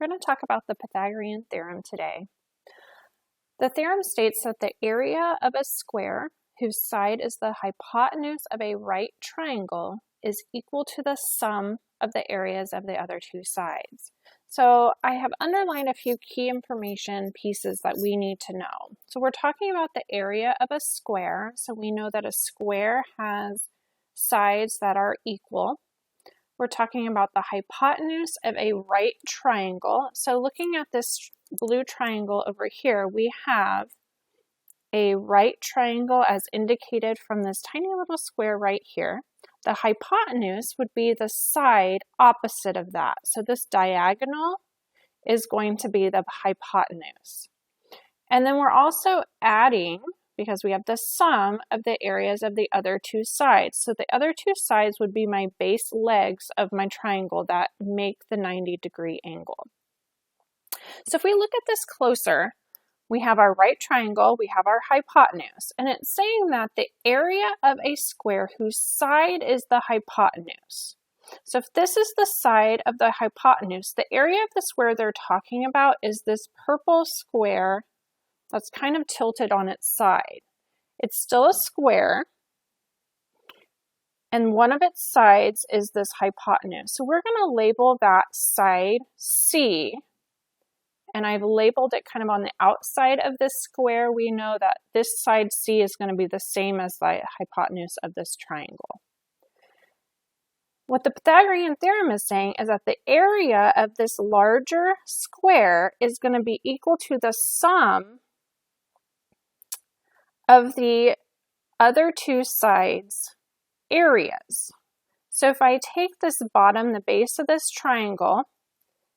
We're going to talk about the Pythagorean theorem today. The theorem states that the area of a square whose side is the hypotenuse of a right triangle is equal to the sum of the areas of the other two sides. So I have underlined a few key information pieces that we need to know. So we're talking about the area of a square. So we know that a square has sides that are equal. We're talking about the hypotenuse of a right triangle. So looking at this blue triangle over here, we have a right triangle as indicated from this tiny little square right here. The hypotenuse would be the side opposite of that. So this diagonal is going to be the hypotenuse. And then we're also adding, because we have the sum of the areas of the other two sides. So the other two sides would be my base legs of my triangle that make the 90-degree angle. So if we look at this closer, we have our right triangle, we have our hypotenuse, and it's saying that the area of a square whose side is the hypotenuse. So if this is the side of the hypotenuse, the area of the square they're talking about is this purple square that's kind of tilted on its side. It's still a square, and one of its sides is this hypotenuse. So we're going to label that side C, and I've labeled it kind of on the outside of this square. We know that this side C is going to be the same as the hypotenuse of this triangle. What the Pythagorean theorem is saying is that the area of this larger square is going to be equal to the sum of the other two sides' areas. So if I take this bottom, the base of this triangle,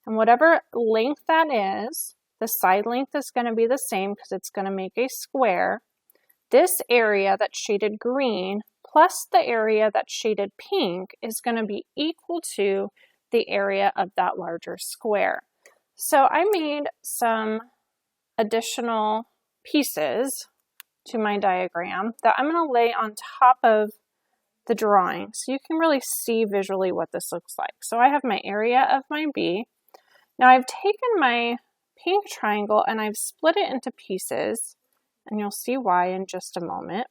and whatever length that is, the side length is going to be the same because it's going to make a square. This area that's shaded green plus the area that's shaded pink is going to be equal to the area of that larger square. So I made some additional pieces to my diagram that I'm going to lay on top of the drawing so you can really see visually what this looks like. So I have my area of my B. Now I've taken my pink triangle and I've split it into pieces, and you'll see why in just a moment.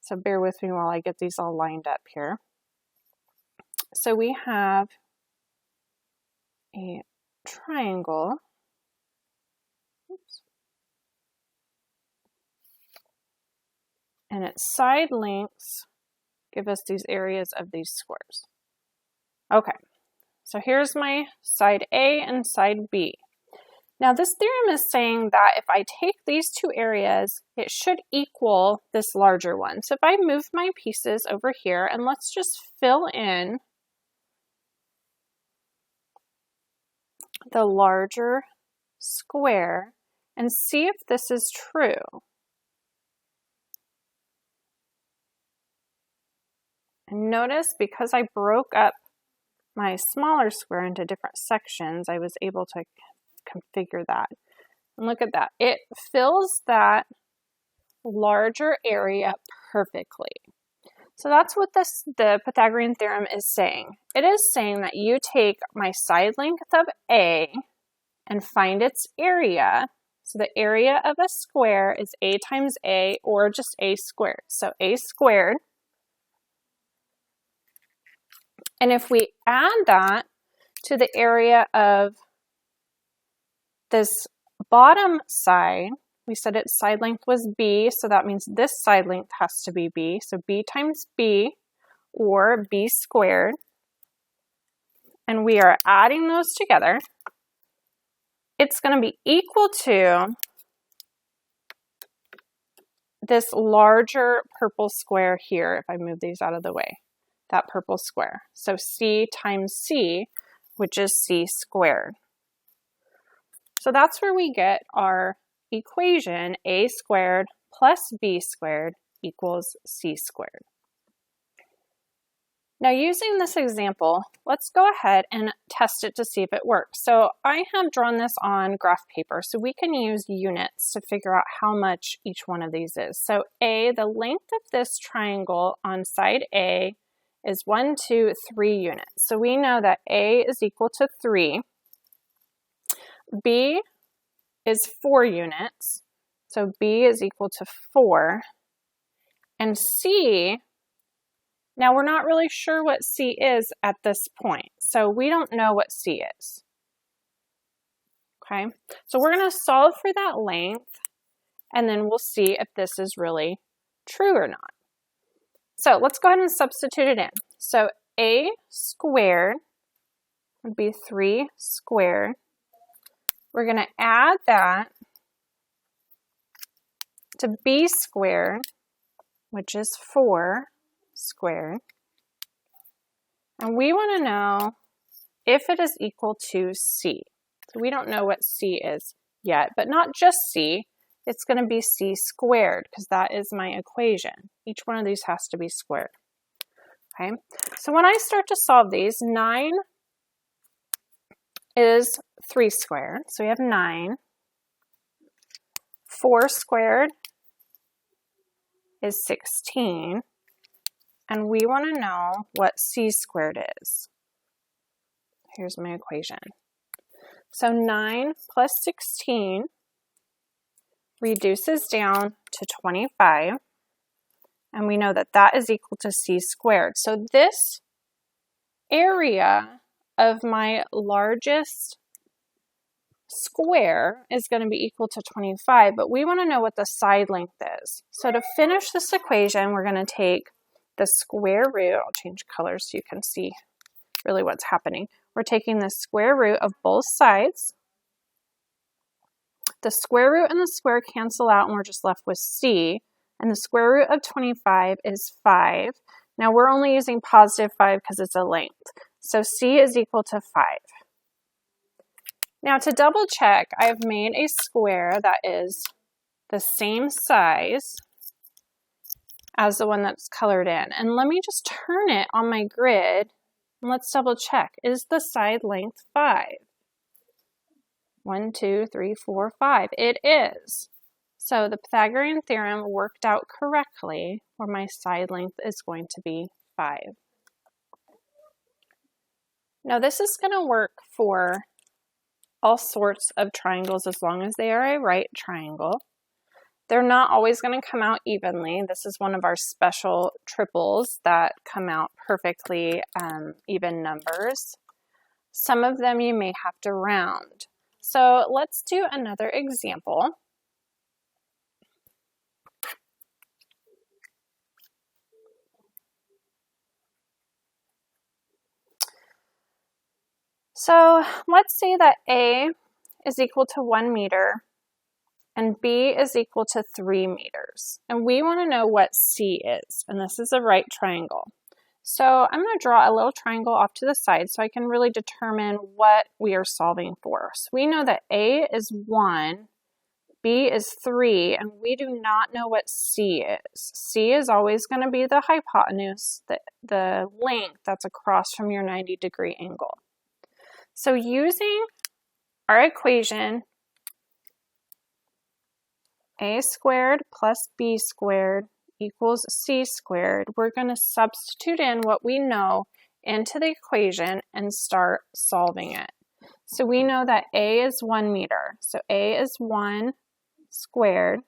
So bear with me while I get these all lined up here. So we have a triangle. Oops. And its side lengths give us these areas of these squares. Okay, so here's my side A and side B. Now this theorem is saying that if I take these two areas, it should equal this larger one. So if I move my pieces over here, and let's just fill in the larger square and see if this is true. And notice, because I broke up my smaller square into different sections, I was able to configure that. And look at that. It fills that larger area perfectly. So that's what the Pythagorean theorem is saying. It is saying that you take my side length of A and find its area. So the area of a square is A times A, or just A squared. So A squared. And if we add that to the area of this bottom side, we said its side length was B, so that means this side length has to be B. So B times B, or B squared. And we are adding those together. It's going to be equal to this larger purple square here, if I move these out of the way. That purple square. So C times C, which is C squared. So that's where we get our equation A squared plus B squared equals C squared. Now using this example, let's go ahead and test it to see if it works. So I have drawn this on graph paper, so we can use units to figure out how much each one of these is. So A, the length of this triangle on side A is 1, 2, 3 units. So we know that A is equal to 3. B is 4 units, so B is equal to 4. And C, now we're not really sure what C is at this point, so we don't know what C is. Okay, so we're going to solve for that length, and then we'll see if this is really true or not. So let's go ahead and substitute it in. So A squared would be 3 squared. We're going to add that to B squared, which is 4 squared. And we want to know if it is equal to C. So we don't know what C is yet, but not just C. It's going to be C squared because that is my equation. Each one of these has to be squared. Okay, so when I start to solve these, 9 is 3 squared, so we have 9. 4 squared is 16, and we want to know what C squared is. Here's my equation. So 9 plus 16 reduces down to 25, and we know that that is equal to C squared. So this area of my largest square is going to be equal to 25, but we want to know what the side length is. So to finish this equation, we're going to take the square root. I'll change colors so you can see really what's happening. We're taking the square root of both sides. The square root and the square cancel out, and we're just left with C. And the square root of 25 is 5. Now we're only using positive 5 because it's a length. So C is equal to 5. Now to double check, I've made a square that is the same size as the one that's colored in. And let me just turn it on my grid, and let's double check. Is the side length 5? 1, 2, 3, 4, 5. It is. So the Pythagorean theorem worked out correctly where my side length is going to be 5. Now this is going to work for all sorts of triangles as long as they are a right triangle. They're not always going to come out evenly. This is one of our special triples that come out perfectly even numbers. Some of them you may have to round. So let's do another example. So let's say that A is equal to 1 meter and B is equal to 3 meters. And we want to know what C is, and this is a right triangle. So I'm going to draw a little triangle off to the side so I can really determine what we are solving for. So we know that A is 1, B is 3, and we do not know what C is. C is always going to be the hypotenuse, the length that's across from your 90-degree angle. So using our equation, A squared plus B squared equals C squared, we're going to substitute in what we know into the equation and start solving it. So we know that A is 1 meter. So A is 1 squared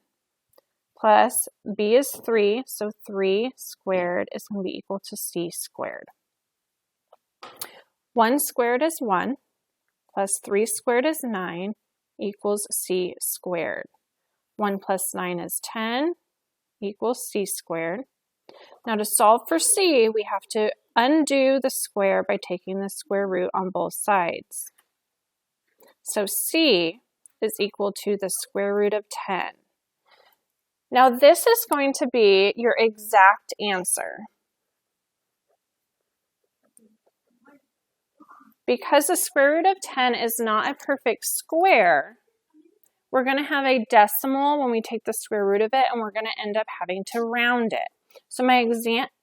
plus B is 3. So 3 squared is going to be equal to C squared. 1 squared is 1 plus 3 squared is 9 equals C squared. 1 plus 9 is 10 equals C squared. Now to solve for C, we have to undo the square by taking the square root on both sides. So C is equal to the square root of 10. Now this is going to be your exact answer. Because the square root of 10 is not a perfect square, we're going to have a decimal when we take the square root of it, and we're going to end up having to round it. So my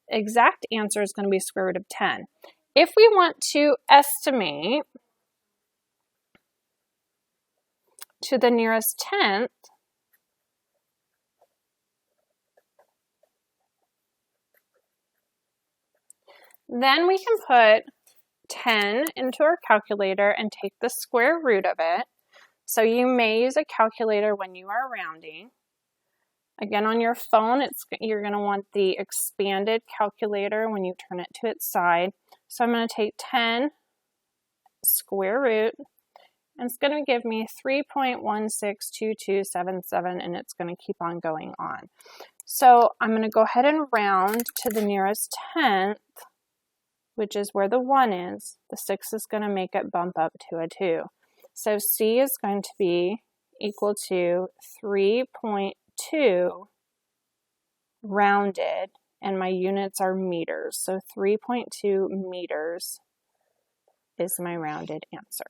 exact answer is going to be square root of 10. If we want to estimate to the nearest tenth, then we can put 10 into our calculator and take the square root of it. So you may use a calculator when you are rounding. Again, on your phone, you're going to want the expanded calculator when you turn it to its side. So I'm going to take 10 square root, and it's going to give me 3.162277, and it's going to keep on going on. So I'm going to go ahead and round to the nearest tenth, which is where the 1 is. The 6 is going to make it bump up to a 2. So C is going to be equal to 3.2 rounded, and my units are meters. So 3.2 meters is my rounded answer.